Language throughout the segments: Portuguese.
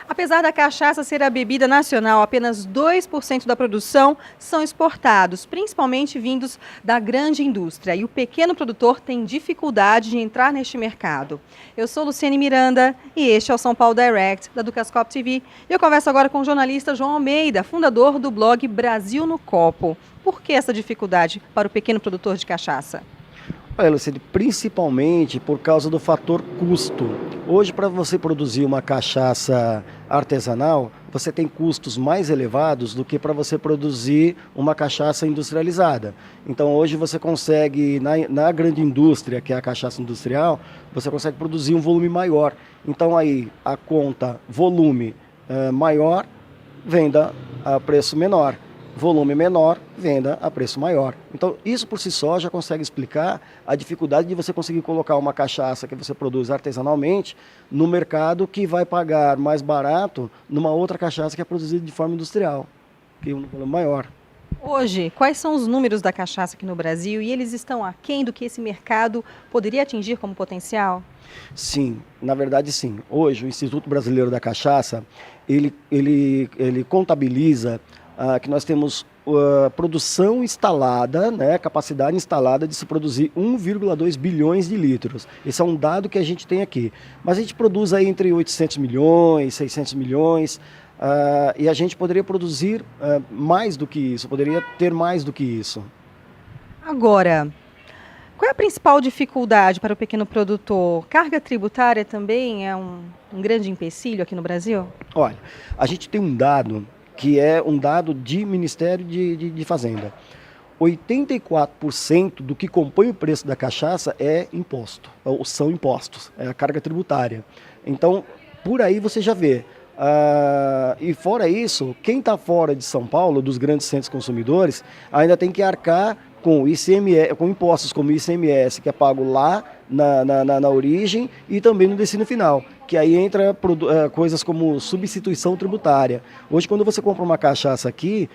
Apesar da cachaça ser a bebida nacional, apenas 2% da produção são exportados, principalmente vindos da grande indústria. E o pequeno produtor tem dificuldade de entrar neste mercado. Eu sou Luciane Miranda e este é o São Paulo Direct, da Ducascope TV. E eu converso agora com o jornalista João Almeida, fundador do blog Brasil no Copo. Por que essa dificuldade para o pequeno produtor de cachaça? Olha, Luciane, principalmente por causa do fator custo. Hoje, para você produzir uma cachaça artesanal, você tem custos mais elevados do que para você produzir uma cachaça industrializada. Então, hoje você consegue, na grande indústria, que é a cachaça industrial, você consegue produzir um volume maior. Então, aí, a conta volume maior, venda a preço menor. Volume menor, venda a preço maior. Então, isso por si só já consegue explicar a dificuldade de você conseguir colocar uma cachaça que você produz artesanalmente no mercado que vai pagar mais barato numa outra cachaça que é produzida de forma industrial, que é um volume maior. Hoje, quais são os números da cachaça aqui no Brasil e eles estão aquém do que esse mercado poderia atingir como potencial? Sim, na verdade sim. Hoje, o Instituto Brasileiro da Cachaça, ele contabiliza que nós temos produção instalada, né, capacidade instalada de se produzir 1,2 bilhões de litros. Esse é um dado que a gente tem aqui. Mas a gente produz aí entre 800 milhões, 600 milhões, e a gente poderia produzir mais do que isso, poderia ter mais do que isso. Agora, qual é a principal dificuldade para o pequeno produtor? Carga tributária também é um grande empecilho aqui no Brasil? Olha, a gente tem um dado que é um dado de Ministério de Fazenda. 84% do que compõe o preço da cachaça é imposto, ou são impostos, é a carga tributária. Então, por aí você já vê. E fora isso, quem está fora de São Paulo, dos grandes centros consumidores, ainda tem que arcar com ICMS, com impostos como ICMS, que é pago lá na origem e também no destino final, que aí entra coisas como substituição tributária. Hoje, quando você compra uma cachaça aqui,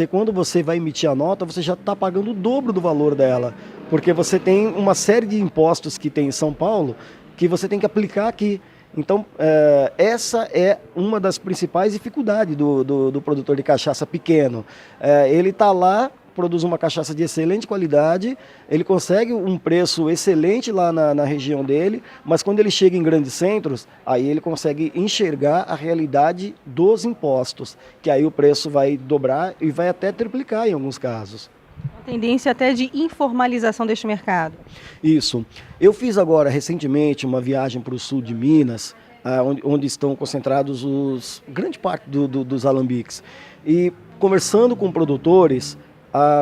quando você vai emitir a nota, você já está pagando o dobro do valor dela, porque você tem uma série de impostos que tem em São Paulo que você tem que aplicar aqui. Então, essa é uma das principais dificuldades do produtor de cachaça pequeno. Ele está lá, produz uma cachaça de excelente qualidade, ele consegue um preço excelente lá na região dele, mas quando ele chega em grandes centros, aí ele consegue enxergar a realidade dos impostos, que aí o preço vai dobrar e vai até triplicar em alguns casos. A tendência até de informalização deste mercado. Isso. Eu fiz agora, recentemente, uma viagem para o sul de Minas, onde estão concentrados grande parte dos alambiques. E conversando com produtores,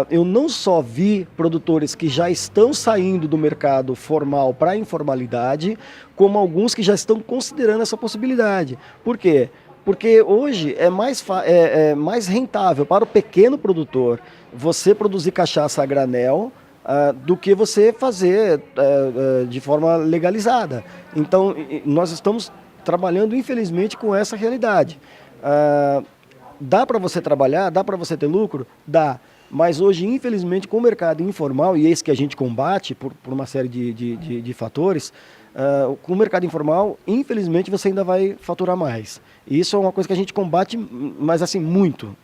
eu não só vi produtores que já estão saindo do mercado formal para a informalidade, como alguns que já estão considerando essa possibilidade. Por quê? Porque hoje é mais rentável para o pequeno produtor você produzir cachaça a granel do que você fazer de forma legalizada. Então, nós estamos trabalhando, infelizmente, com essa realidade. Dá para você trabalhar? Dá para você ter lucro? Dá. Mas hoje, infelizmente, com o mercado informal, e esse que a gente combate por uma série de fatores, com o mercado informal, infelizmente, você ainda vai faturar mais. E isso é uma coisa que a gente combate, mas assim, muito.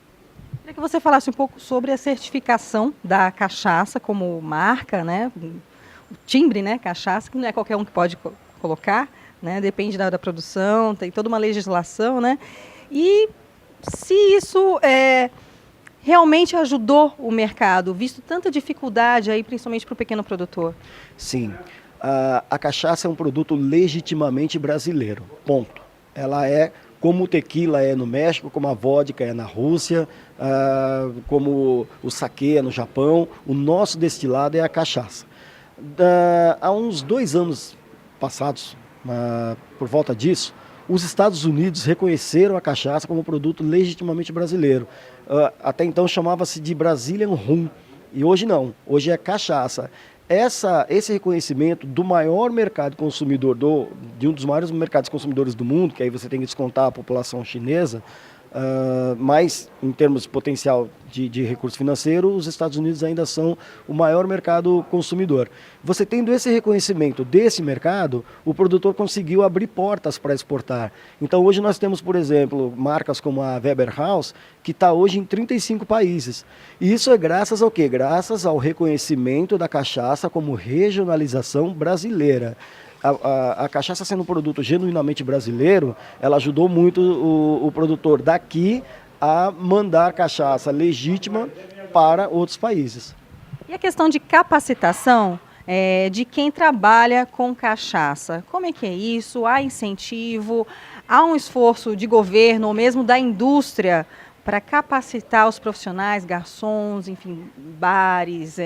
Queria que você falasse um pouco sobre a certificação da cachaça como marca, né? O timbre, né? Cachaça, que não é qualquer um que pode colocar, né? Depende da produção, tem toda uma legislação, né? E se isso realmente ajudou o mercado, visto tanta dificuldade aí, principalmente para o pequeno produtor? Sim. A cachaça é um produto legitimamente brasileiro, ponto. Ela é como o tequila é no México, como a vodka é na Rússia, como o saquê é no Japão, o nosso destilado é a cachaça. Há uns 2 anos passados, por volta disso, os Estados Unidos reconheceram a cachaça como produto legitimamente brasileiro. Até então chamava-se de Brazilian Rum, e hoje não, hoje é cachaça. Esse reconhecimento do maior mercado consumidor, de um dos maiores mercados consumidores do mundo, que aí você tem que descontar a população chinesa, mas em termos de potencial de recurso financeiro, os Estados Unidos ainda são o maior mercado consumidor. Você tendo esse reconhecimento desse mercado, o produtor conseguiu abrir portas para exportar. Então hoje nós temos, por exemplo, marcas como a Weber House, que está hoje em 35 países. E isso é graças ao quê? Graças ao reconhecimento da cachaça como regionalização brasileira. A cachaça sendo um produto genuinamente brasileiro, ela ajudou muito o produtor daqui a mandar cachaça legítima para outros países. E a questão de capacitação de quem trabalha com cachaça, como é que é isso? Há incentivo? Há um esforço de governo ou mesmo da indústria para capacitar os profissionais, garçons, enfim, bares,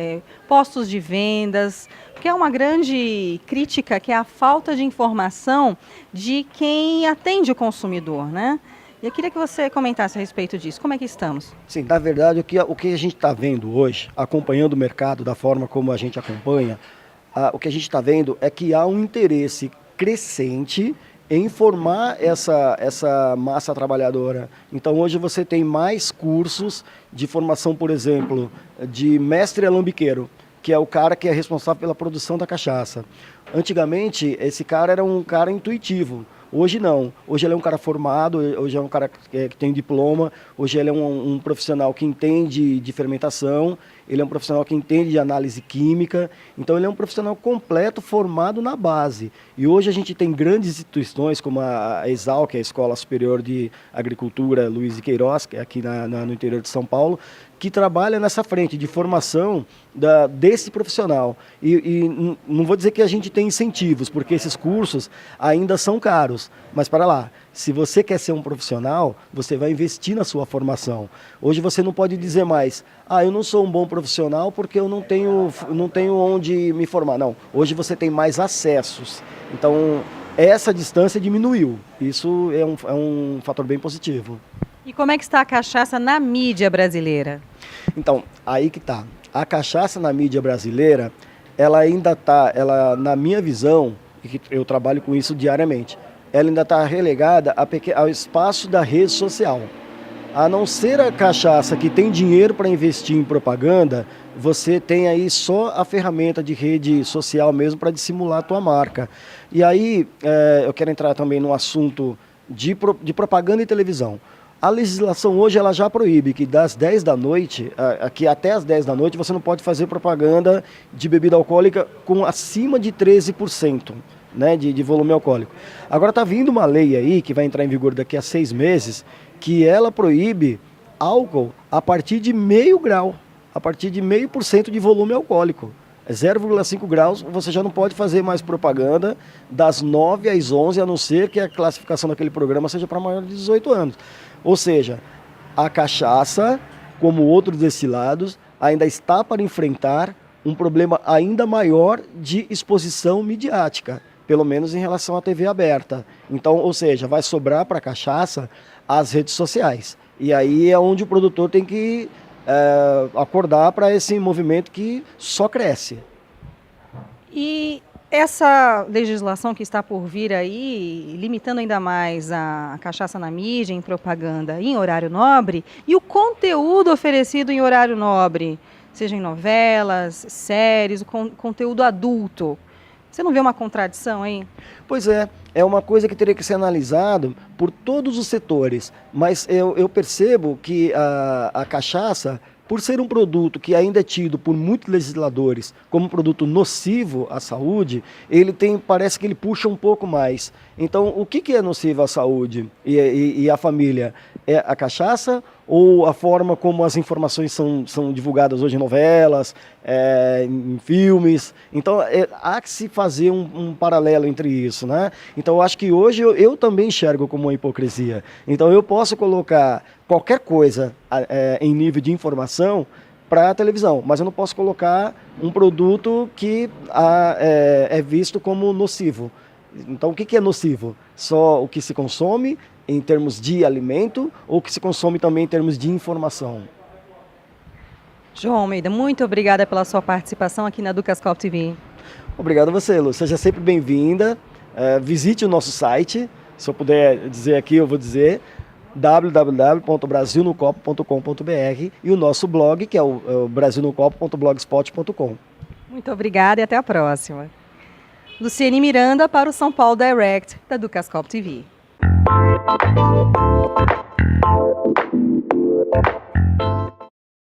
postos de vendas? Porque é uma grande crítica que é a falta de informação de quem atende o consumidor, né? E eu queria que você comentasse a respeito disso. Como é que estamos? Sim, na verdade, o que a gente está vendo hoje, acompanhando o mercado da forma como a gente acompanha, o que a gente está vendo é que há um interesse crescente em formar essa massa trabalhadora. Então hoje você tem mais cursos de formação, por exemplo, de mestre alambiqueiro, que é o cara que é responsável pela produção da cachaça. Antigamente, esse cara era um cara intuitivo. Hoje não. Hoje ele é um cara formado, hoje é um cara que tem diploma, hoje ele é um profissional que entende de fermentação, ele é um profissional que entende de análise química, então ele é um profissional completo, formado na base. E hoje a gente tem grandes instituições como a ESAL, que é a Escola Superior de Agricultura Luiz de Queiroz, que é aqui no interior de São Paulo, que trabalha nessa frente de formação desse profissional. E não vou dizer que a gente tem incentivos, porque esses cursos ainda são caros, mas para lá, se você quer ser um profissional, você vai investir na sua formação. Hoje você não pode dizer mais, eu não sou um bom profissional porque eu não tenho onde me formar. Não, hoje você tem mais acessos. Então, essa distância diminuiu. Isso é um fator bem positivo. E como é que está a cachaça na mídia brasileira? Então, aí que está. A cachaça na mídia brasileira, ela ainda está, na minha visão, e eu trabalho com isso diariamente, ela ainda está relegada ao espaço da rede social. A não ser a cachaça que tem dinheiro para investir em propaganda, você tem aí só a ferramenta de rede social mesmo para dissimular a tua marca. E aí, eu quero entrar também no assunto de propaganda e televisão. A legislação hoje ela já proíbe que das 10 da noite, que até as 10 da noite, você não pode fazer propaganda de bebida alcoólica com acima de 13%, né, de volume alcoólico. Agora está vindo uma lei aí, que vai entrar em vigor daqui a 6 meses, que ela proíbe álcool a partir de meio grau, a partir de 0,5% de volume alcoólico. 0,5 graus, você já não pode fazer mais propaganda das 9 às 11, a não ser que a classificação daquele programa seja para maior de 18 anos. Ou seja, a cachaça, como outros destilados, ainda está para enfrentar um problema ainda maior de exposição midiática, pelo menos em relação à TV aberta. Então, ou seja, vai sobrar para a cachaça as redes sociais. E aí é onde o produtor tem que acordar para esse movimento que só cresce. E essa legislação que está por vir aí, limitando ainda mais a cachaça na mídia, em propaganda, em horário nobre, e o conteúdo oferecido em horário nobre, seja em novelas, séries, o conteúdo adulto. Você não vê uma contradição aí? Pois é uma coisa que teria que ser analisado por todos os setores, mas eu percebo que a cachaça, por ser um produto que ainda é tido por muitos legisladores como um produto nocivo à saúde, parece que ele puxa um pouco mais. Então, o que é nocivo à saúde e à família? É a cachaça ou a forma como as informações são divulgadas hoje em novelas, em filmes? Então, há que se fazer um paralelo entre isso, né? Então, eu acho que hoje eu também enxergo como uma hipocrisia. Então, eu posso colocar qualquer coisa em nível de informação para a televisão, mas eu não posso colocar um produto que é visto como nocivo. Então, o que é nocivo? Só o que se consome em termos de alimento ou o que se consome também em termos de informação? João Almeida, muito obrigada pela sua participação aqui na Ducascope TV. Obrigado a você, Lu. Seja sempre bem-vinda. Visite o nosso site. Se eu puder dizer aqui, eu vou dizer. www.brasilnocopo.com.br e o nosso blog, que é o brasilnocopo.blogspot.com. Muito obrigada e até a próxima. Luciene Miranda para o São Paulo Direct, da Ducascope TV.